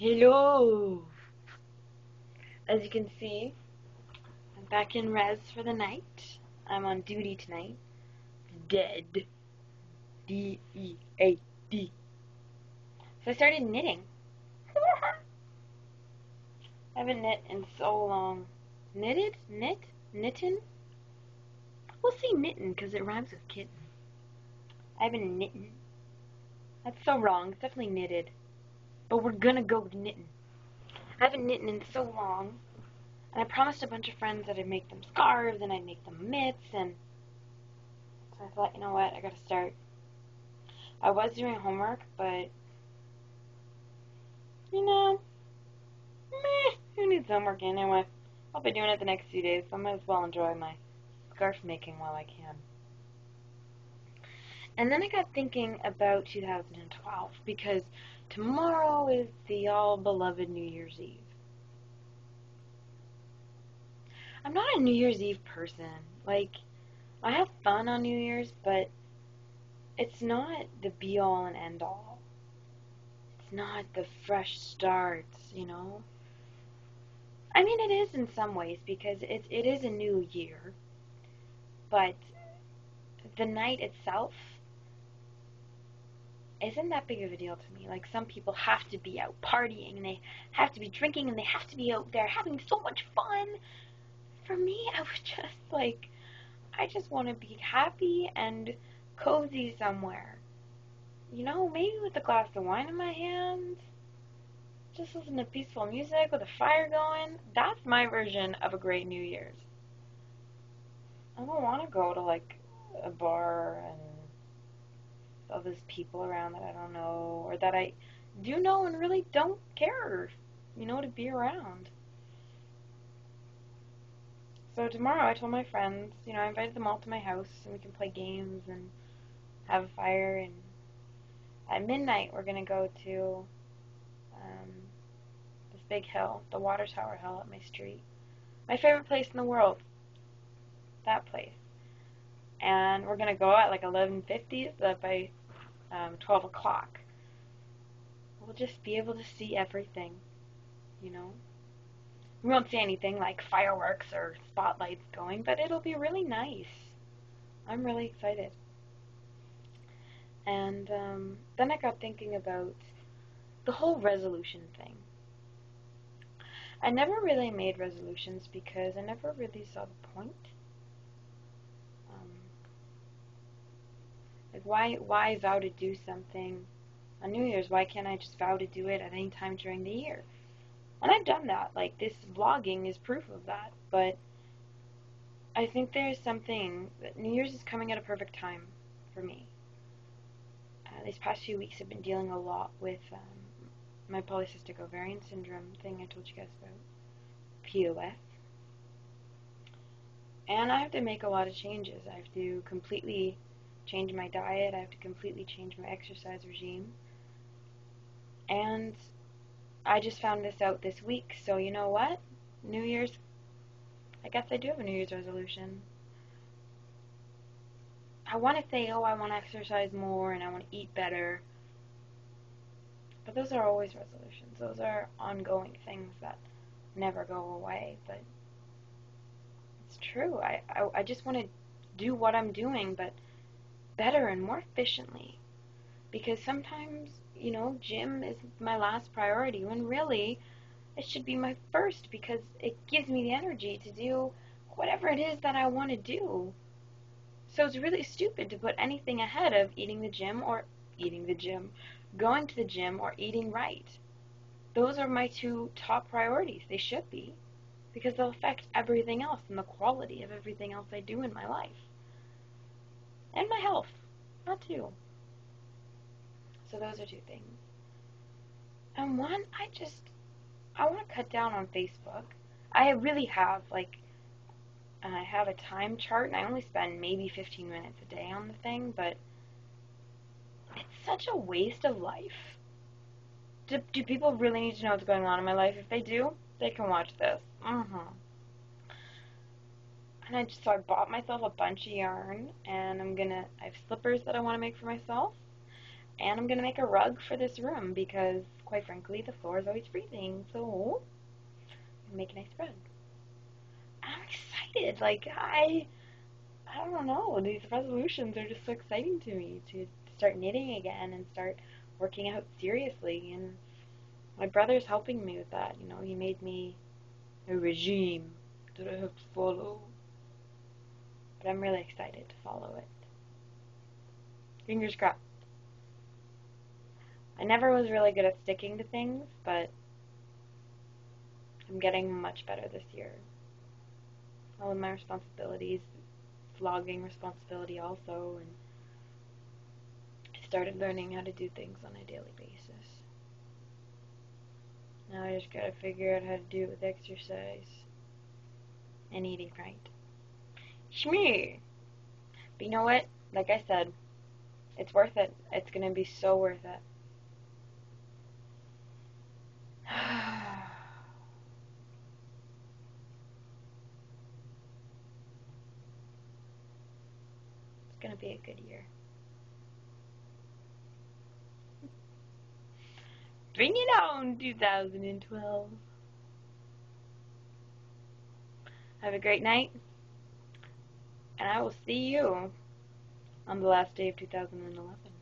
Hello! As you can see, I'm back in res for the night. I'm on duty tonight. Dead. D-E-A-D. So I started knitting. I haven't knit in so long. Knitted? Knit? Knittin'? We'll say knittin' because it rhymes with kitten. I've been knittin'. That's so wrong. It's definitely knitted. But we're gonna go with knittin'. I haven't knitted in so long, and I promised a bunch of friends that I'd make them scarves and I'd make them mitts, and so I thought, you know what, I gotta start. I was doing homework, but, you know, meh, who needs homework anyway? I'll be doing it the next few days, so I might as well enjoy my scarf making while I can. And then I got thinking about 2012, because tomorrow is the all-beloved New Year's Eve. I'm not a New Year's Eve person. Like, I have fun on New Year's, but it's not the be-all and end-all. It's not the fresh starts, you know? I mean, it is in some ways, because it is a new year, but the night itself isn't that big of a deal to me. Like, some people have to be out partying, and they have to be drinking, and they have to be out there having so much fun. For me, I was just like, I just want to be happy and cozy somewhere. You know, maybe with a glass of wine in my hand, just listen to peaceful music with a fire going. That's my version of a great New Year's. I don't want to go to, like, a bar and all those people around that I don't know, or that I do know and really don't care, you know, to be around. So tomorrow I told my friends, you know, I invited them all to my house and we can play games and have a fire, and at midnight we're going to go to this big hill, the Water Tower Hill up my street. My favorite place in the world. That place. And we're going to go at like 11:50, so that by 12 o'clock we'll just be able to see everything, you know. We won't see anything like fireworks or spotlights going, but it'll be really nice. I'm really excited. And then I got thinking about the whole resolution thing. I never really made resolutions because I never really saw the point. Like, why vow to do something on New Year's? Why can't I just vow to do it at any time during the year? And I've done that. Like, this vlogging is proof of that. But I think there's something that New Year's is coming at a perfect time for me. These past few weeks I've been dealing a lot with my polycystic ovarian syndrome thing I told you guys about, POS. And I have to make a lot of changes. I have to completely change my diet. I have to completely change my exercise regime. And I just found this out this week, so you know what? New Year's, I guess I do have a New Year's resolution. I want to say, oh, I want to exercise more and I want to eat better. But those are always resolutions. Those are ongoing things that never go away. But it's true. I just want to do what I'm doing, but better and more efficiently. Because sometimes, you know, gym is my last priority, when really it should be my first, because it gives me the energy to do whatever it is that I want to do. So it's really stupid to put anything ahead of going to the gym or eating right. Those are my two top priorities. They should be, because they'll affect everything else and the quality of everything else I do in my life. And my health, that too. So those are two things. And one, I want to cut down on Facebook. I really have, like, I have a time chart, and I only spend maybe 15 minutes a day on the thing, but it's such a waste of life. Do people really need to know what's going on in my life? If they do, they can watch this. And so I bought myself a bunch of yarn, and I have slippers that I want to make for myself, and I'm going to make a rug for this room, because quite frankly, the floor is always freezing, so make a nice spread. I'm excited. Like, I don't know. These resolutions are just so exciting to me to start knitting again and start working out seriously. And my brother's helping me with that. You know, he made me a regime that I have to follow. But I'm really excited to follow it. Fingers crossed. I never was really good at sticking to things, but I'm getting much better this year. All of my responsibilities, vlogging responsibility also, and I started learning how to do things on a daily basis. Now I just gotta figure out how to do it with exercise and eating right. Shmee! But you know what? Like I said, it's worth it. It's gonna be so worth it. It's gonna be a good year. Bring it on, 2012. Have a great night, and I will see you on the last day of 2011.